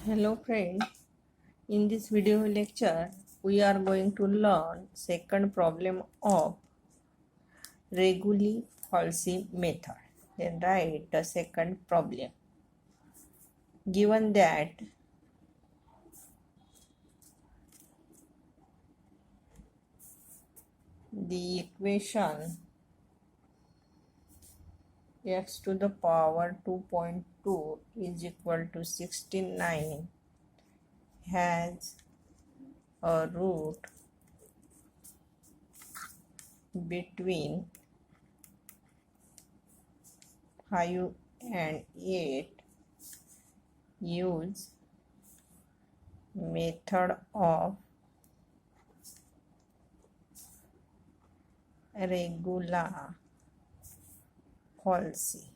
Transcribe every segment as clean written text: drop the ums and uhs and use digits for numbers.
Hello friend, in this video lecture we are going to learn second problem of Reguli Falsi method. Then write the second problem. Given that the equation x to the power 2.2 is equal to 69 has a root between 5 and 8, use method of Regula Falsi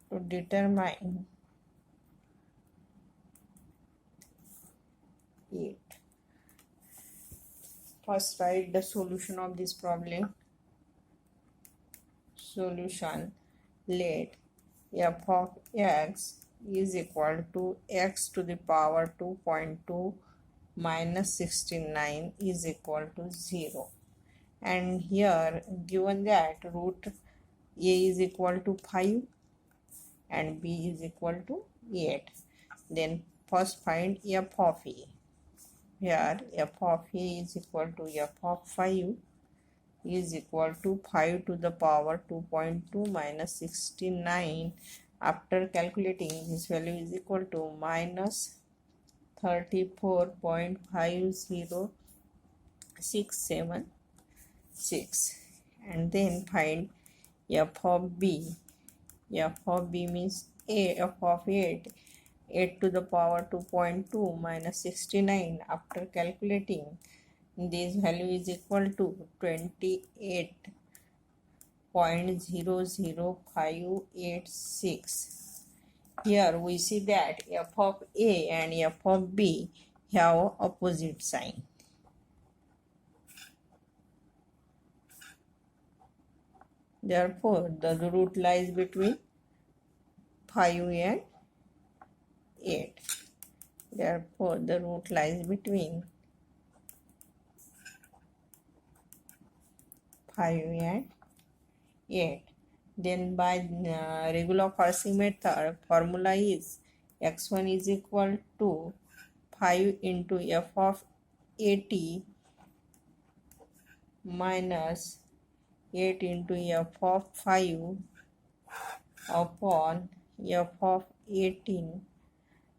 to determine it. First write the solution of this problem. Solution: let f of x is equal to x to the power 2.2 minus 69 is equal to 0. And here given that root a is equal to 5 and b is equal to 8, then first find f of a. Here f of a is equal to f of 5 is equal to 5 to the power 2.2 minus 69. After calculating, this value is equal to minus 34.50676, and then find f of b. F of b means f of 8 to the power 2.2 minus 69. After calculating, this value is equal to 28.000586. Here we see that f of a and f of b have opposite sign. Therefore, the root lies between 5 and 8. Therefore, the root lies between 5 and 8. Then by regular Falsi method, formula is x1 is equal to 5 into f of 80 minus 8 into f of 5 upon f of 18,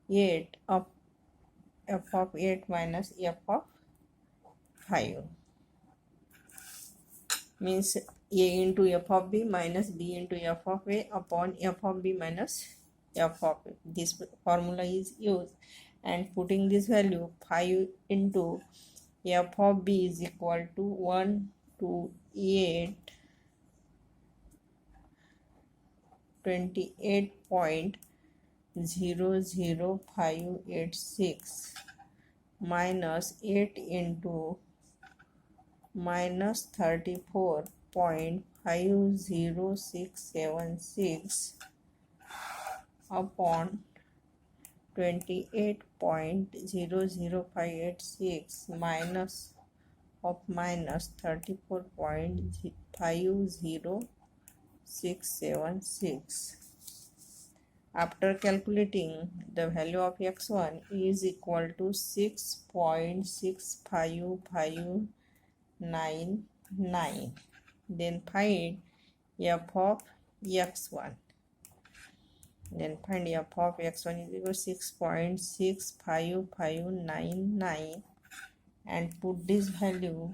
8 of f of 8 minus f of 5, means a into f of b minus b into f of a upon f of b minus f of a. This formula is used, and putting this value 5 into f of b is equal to 1 to 8, 28.00586 minus 8 into minus 34.50676 upon 28.00586 minus of minus 34.50676. After calculating, the value of x1 is equal to 6.65599. Then find f of x1. Then find f of x1 is equal to 6.65599, and put this value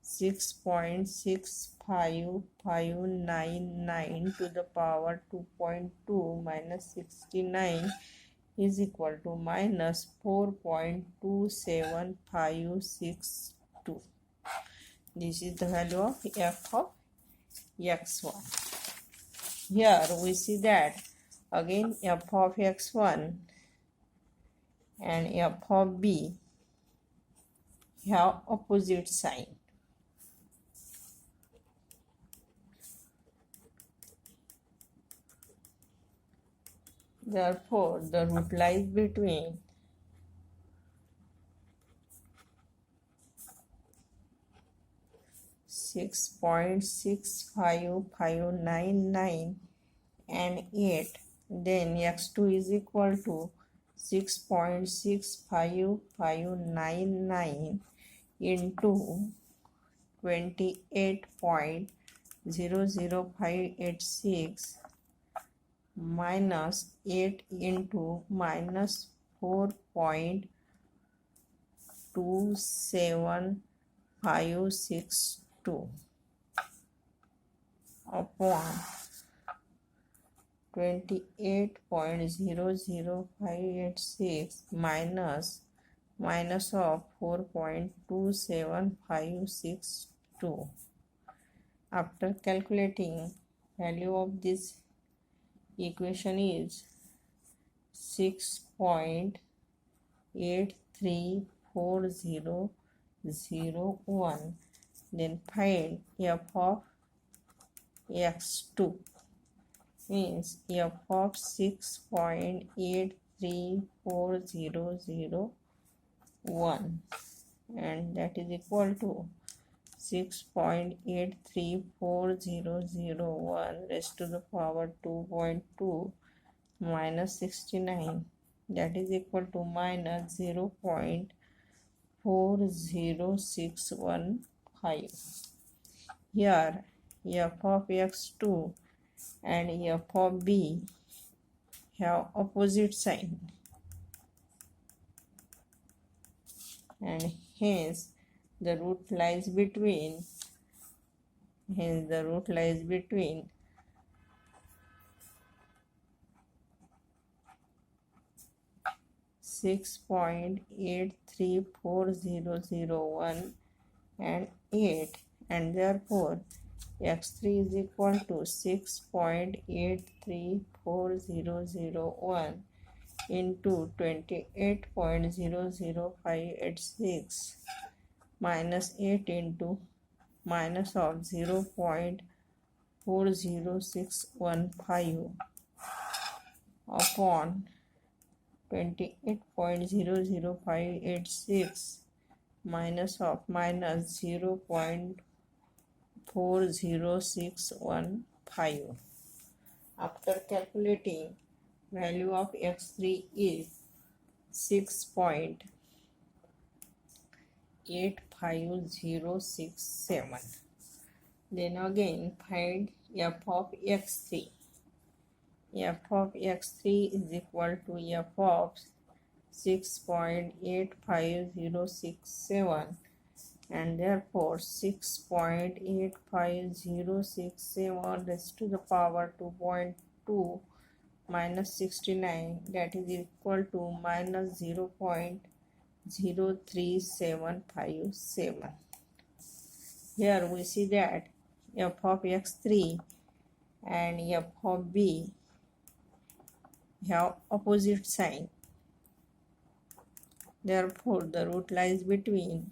6.65599 to the power 2.2 minus 69 is equal to minus 4.27562. This is the value of f of x1. Here we see that again f of x1 and f of b have opposite sign. Therefore the root lies between 6.65599 and 8. Then x2 is equal to 6.65599 into 28.00586 minus 8 into minus 4.27562 upon 28.00586 minus of 4.27562. After calculating, value of this equation is 6.834001. Then find f of x2, means f of 6.834001, and that is equal to 6.834001 raised to the power 2.2 minus 69, that is equal to minus 0.40615. Here f of x2 and f of b have opposite sign, and hence the root lies between 6.834001 and 8, and therefore x3 is equal to 6.834001 into 28.00586 minus 8 into minus of 0.40615 upon 28.00586 minus of minus 0.40615. After calculating, value of x3 is 6.85067. Then again find f of x3. f of x3 is equal to f of 6.85067, and therefore 6.85067 raised to the power 2.2 minus 69, that is equal to minus 0.03757. Here we see that f of x3 and f of b have opposite sign. Therefore the root lies between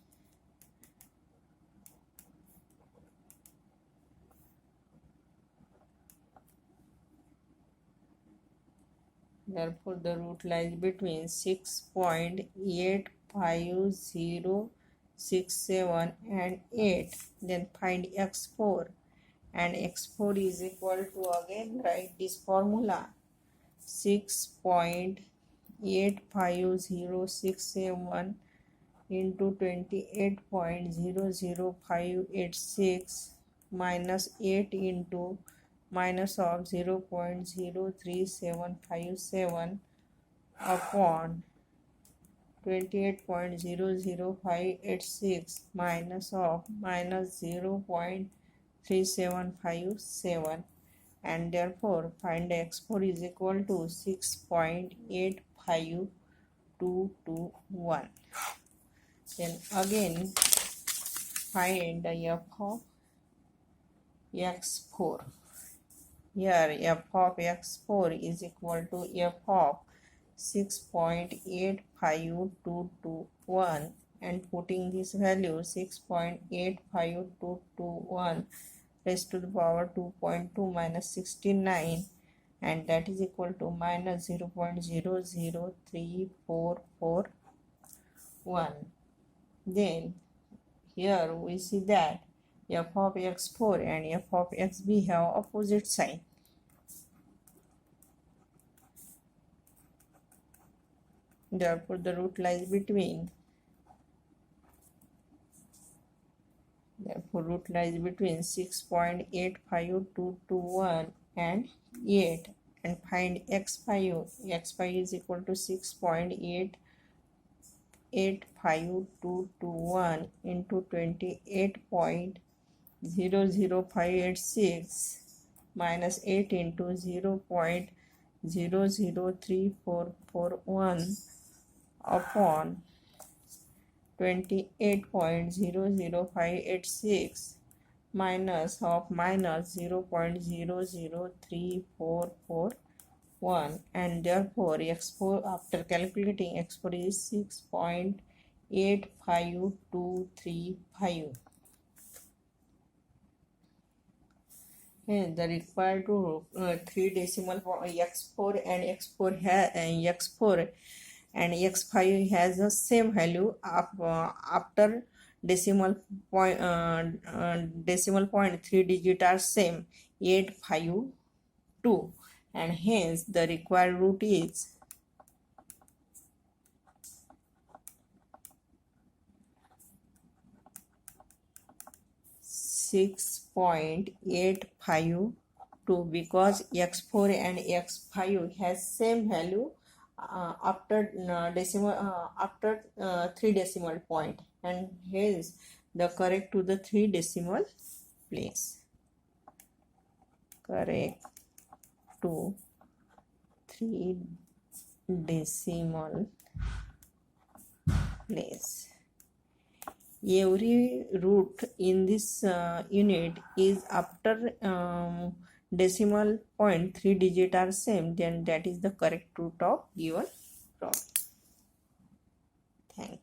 6.85067 and 8. Then find x4, and x4 is equal to, again write this formula, 6.85067 into 28.00586 minus 8 into minus of 0.03757 upon 28.00586 minus of minus 0.3757, and therefore find x4 is equal to 6.85221. Then again find the f of x4. Here f of x4 is equal to f of 6.85221, and putting this value 6.85221 raised to the power 2.2 minus 69, and that is equal to minus 0.003441. Then here we see that f of x4 and f of xb have opposite sign. Therefore, the root lies between. Therefore, root lies between 6.85221 and 8. And find x5. x5 is equal to 6.85221 into 28.00586 minus 8 into 0.003441 upon 28.00586 minus of minus 0.00344 and therefore x4 after calculating x4 is 6.85235. Hence the required to 3 decimal x4 and x4 and x5 has the same value after decimal point 3 digit are same 852, and hence the required root is 6.852 because x4 and x5 has same value after 3 decimal point, and hence the correct to the 3 decimal place. Correct to 3 decimal place. Every root in this unit is after decimal point 3 digit are same, then that is the correct root of given problem. Thank you.